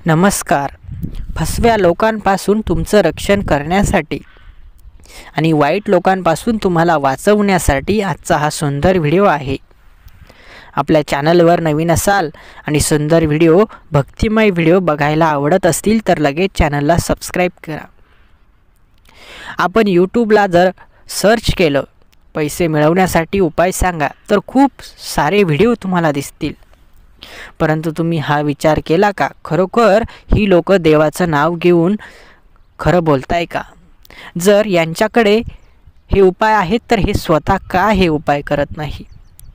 नमस्कार. फसव्या लोकांपासून तुमचं रक्षण करण्यासाठी आणि वाईट लोकांपासून तुम्हाला वाचवण्यासाठी आजचा हा सुंदर व्हिडिओ आहे. आपल्या चॅनलवर नवीन असाल आणि सुंदर व्हिडिओ, भक्तिमय व्हिडिओ बघायला आवडत असतील तर लगेच चॅनलला सबस्क्राईब करा. आपण यूट्यूबला जर सर्च केलं पैसे मिळवण्यासाठी उपाय सांगा तर खूप सारे व्हिडिओ तुम्हाला दिसतील. परंतु तुम्ही हा विचार केला का, खरोखर ही लोक देवाचं नाव घेऊन खरं बोलताय का? जर यांच्याकडे हे उपाय आहेत तर हे स्वतः का हे उपाय करत नाही?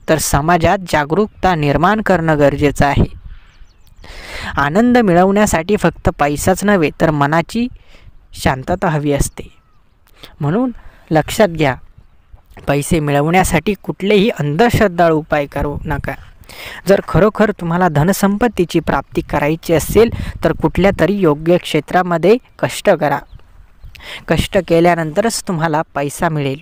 तर समाजात जागरूकता निर्माण करणं गरजेचं आहे. आनंद मिळवण्यासाठी फक्त पैसाच नव्हे तर मनाची शांतता हवी असते. म्हणून लक्षात घ्या, पैसे मिळवण्यासाठी कुठलेही अंधश्रद्धाळू उपाय करू नका. जर खरोखर तुम्हाला धनसंपत्तीची प्राप्ती करायची असेल तर कुठल्या तरी योग्य क्षेत्रामध्ये कष्ट करा. कष्ट केल्यानंतरच तुम्हाला पैसा मिळेल.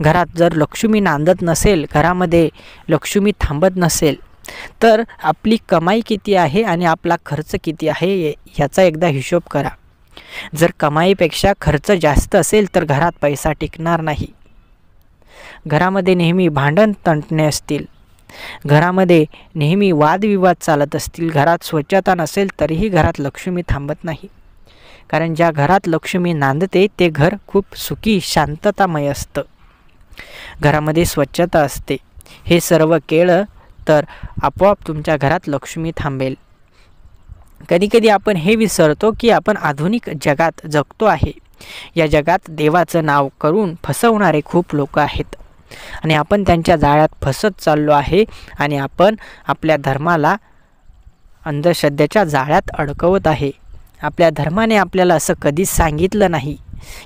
घरात जर लक्ष्मी नांदत नसेल, घरामध्ये लक्ष्मी थांबत नसेल तर आपली कमाई किती आहे आणि आपला खर्च किती आहे याचा एकदा हिशोब करा. जर कमाईपेक्षा खर्च जास्त असेल तर घरात पैसा टिकणार नाही. घरामध्ये नेहमी भांडण तंटणे असतील, घरामध्ये नेहमी वादविवाद चालत असतील, घरात स्वच्छता नसेल तरीही घरात लक्ष्मी थांबत नाही. कारण ज्या घरात लक्ष्मी नांदते ते घर खूप सुखी शांततामय असतं. घरामध्ये स्वच्छता असते. हे सर्व केलं तर आपोआप तुमच्या घरात लक्ष्मी थांबेल. कधीकधी आपण हे विसरतो की आपण आधुनिक जगात जगतो आहे. या जगात देवाचं नाव करून फसवणारे खूप लोक आहेत आणि आपण त्यांच्या जाळ्यात फसत चाललो आहे आणि आपण आपल्या धर्माला अंधश्रद्धेच्या जाळ्यात अडकवत आहे. आपल्या धर्माने आपल्याला असं कधीच सांगितलं नाही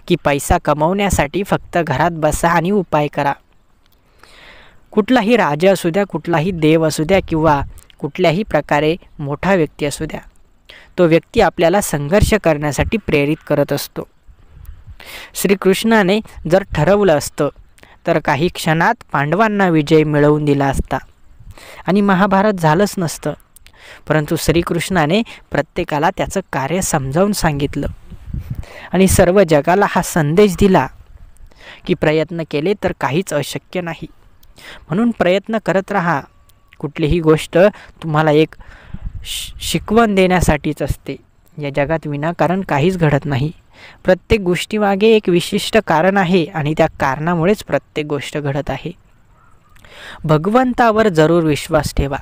की पैसा कमवण्यासाठी फक्त घरात बसा आणि उपाय करा. कुठलाही राजा असू द्या, कुठलाही देव असू द्या किंवा कुठल्याही प्रकारे मोठा व्यक्ती असू द्या, तो व्यक्ती आपल्याला संघर्ष करण्यासाठी प्रेरित करत असतो. श्रीकृष्णाने जर ठरवलं असतं तर काही क्षणात पांडवांना विजय मिळवून दिला असता आणि महाभारत झालंच नसतं. परंतु श्रीकृष्णाने प्रत्येकाला त्याचं कार्य समजावून सांगितलं आणि सर्व जगाला हा संदेश दिला की प्रयत्न केले तर काहीच अशक्य नाही. म्हणून प्रयत्न करत राहा. कुठलीही गोष्ट तुम्हाला एक शिकवण देण्यासाठीच असते. या जगात विनाकारण काहीच घडत नाही. प्रत्येक गोष्टीमागे एक विशिष्ट कारण आहे आणि त्या कारणामुळेच प्रत्येक गोष्ट घडत आहे. भगवंतावर जरूर विश्वास ठेवा,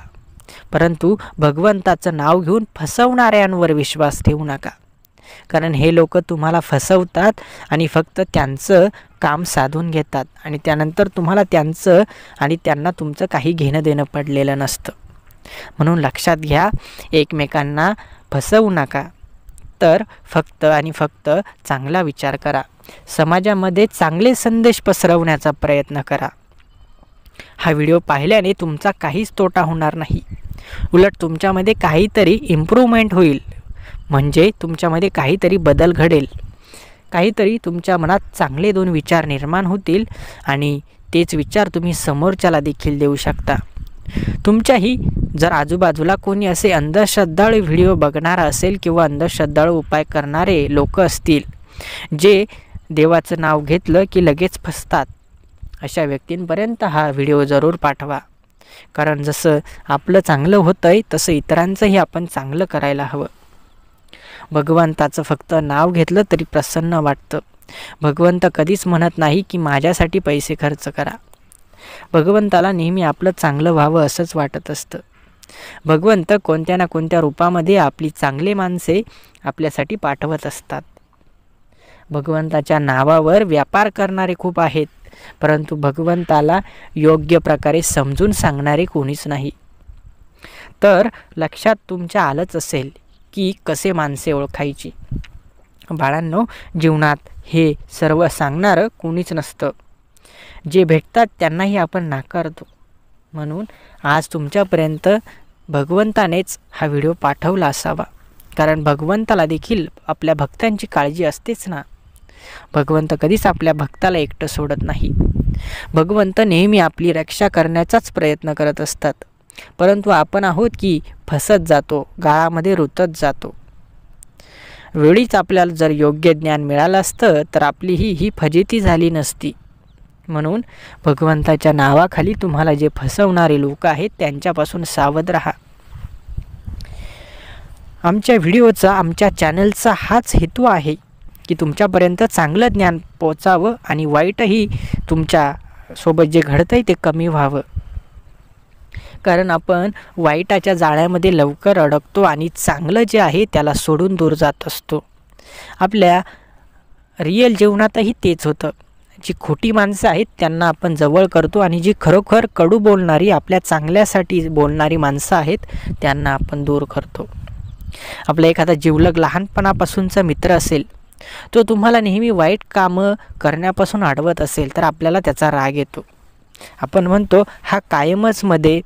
परंतु भगवंताचं नाव घेऊन फसवणाऱ्यांवर विश्वास ठेवू नका. कारण हे लोक तुम्हाला फसवतात आणि फक्त त्यांचं काम साधून घेतात आणि त्यानंतर तुम्हाला त्यांचं आणि त्यांना तुमचं काही घेणं देणं पडलेलं नसतं. म्हणून लक्षात घ्या, एकमेकांना फसवू नका, तर फक्त आणि फक्त चांगला विचार करा. समाजामध्ये चांगले संदेश पसरवण्याचा प्रयत्न करा. हा व्हिडिओ पाहिल्याने तुमचा काहीच तोटा होणार नाही, उलट तुमच्यामध्ये काहीतरी इम्प्रूव्हमेंट होईल. म्हणजे तुमच्यामध्ये काहीतरी बदल घडेल, काहीतरी तुमच्या मनात चांगले 2 विचार निर्माण होतील आणि तेच विचार तुम्ही समोरच्याला देखील देऊ शकता. तुमच्याही जर आजूबाजूला कोणी असे अंधश्रद्धाळू व्हिडिओ बघणारा असेल किंवा अंधश्रद्धाळू उपाय करणारे लोक असतील जे देवाचं नाव घेतलं की लगेच फसतात, अशा व्यक्तींपर्यंत हा व्हिडिओ जरूर पाठवा. कारण जसं आपलं चांगलं होतंय तसं इतरांचंही आपण चांगलं करायला हवं. भगवंताचं फक्त नाव घेतलं तरी प्रसन्न वाटतं. भगवंत कधीच म्हणत नाही की माझ्यासाठी पैसे खर्च करा. भगवंताला नेहमी आपलं चांगलं व्हावं असंच वाटत असतं. भगवंत कोणत्या ना कोणत्या रूपामध्ये आपली चांगली माणसे आपल्यासाठी पाठवत असतात. भगवंताच्या नावावर व्यापार करणारे खूप आहेत, परंतु भगवंताला योग्य प्रकारे समजून सांगणारे कोणीच नाही. तर लक्षात तुमच्या आलंच असेल की कसे माणसे ओळखायची. बाळांनो, जीवनात हे सर्व सांगणारं कोणीच नसतं. जे भेटतात त्यांनाही आपण नाकारतो. म्हणून आज तुमच्यापर्यंत भगवंतानेच हा व्हिडिओ पाठवला असावा. कारण भगवंताला देखील आपल्या भक्तांची काळजी असतेच ना. भगवंत कधीच आपल्या भक्ताला एकटं सोडत नाही. भगवंत नेहमी आपली रक्षा करण्याचाच प्रयत्न करत असतात. परंतु आपण आहोत की फसत जातो, गाळामध्ये रुतत जातो. वेळीच आपल्याला जर योग्य ज्ञान मिळालं असतं तर आपली ही फजिती झाली नसती. म्हणून भगवंताच्या नावाखाली तुम्हाला जे फसवणारे लोक आहेत त्यांच्यापासून सावध राहा. आमच्या व्हिडिओचा, आमच्या चॅनलचा हाच हेतू आहे की तुमच्यापर्यंत चांगलं ज्ञान पोचावं आणि वाईटही तुमच्यासोबत जे घडतं आहे ते कमी व्हावं. कारण आपण वाईटाच्या जाळ्यामध्ये लवकर अडकतो आणि चांगलं जे आहे त्याला सोडून दूर जात असतो. आपल्या रिअल जीवनातही तेच होतं. जी खोटी माणसं आहेत त्यांना आपण जवळ करतो आणि जी खरोखर कडू बोलणारी, आपल्या चांगल्यासाठी बोलणारी माणसं आहेत त्यांना आपण दूर करतो. आपला एखादा जिवलग लहानपणापासूनचा मित्र असेल, तो तुम्हाला नेहमी वाईट कामं करण्यापासून अडवत असेल तर आपल्याला त्याचा राग येतो. आपण म्हणतो हा कायमच मध्ये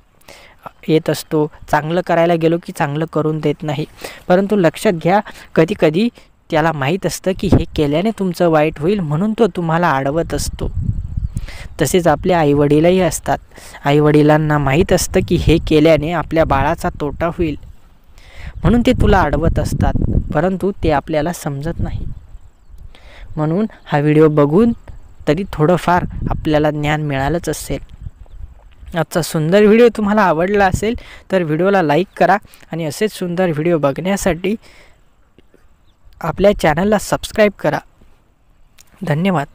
येत असतो, चांगलं करायला गेलो की चांगलं करून देत नाही. परंतु लक्षात घ्या, कधी कधी त्याला माहीत असतं की हे केल्याने तुमचं वाईट होईल म्हणून तो तुम्हाला अडवत असतो. तसेच आपले आईवडीलही असतात. आईवडिलांना माहीत असतं की हे केल्याने आपल्या बाळाचा तोटा होईल म्हणून ते तुला अडवत असतात, परंतु ते आपल्याला समजत नाही. म्हणून हा व्हिडिओ बघून तरी थोडंफार आपल्याला ज्ञान मिळालंच असेल. आजचा सुंदर व्हिडिओ तुम्हाला आवडला असेल तर व्हिडिओला लाईक करा आणि असेच सुंदर व्हिडिओ बघण्यासाठी आपल्या चॅनलला सबस्क्राईब करा. धन्यवाद.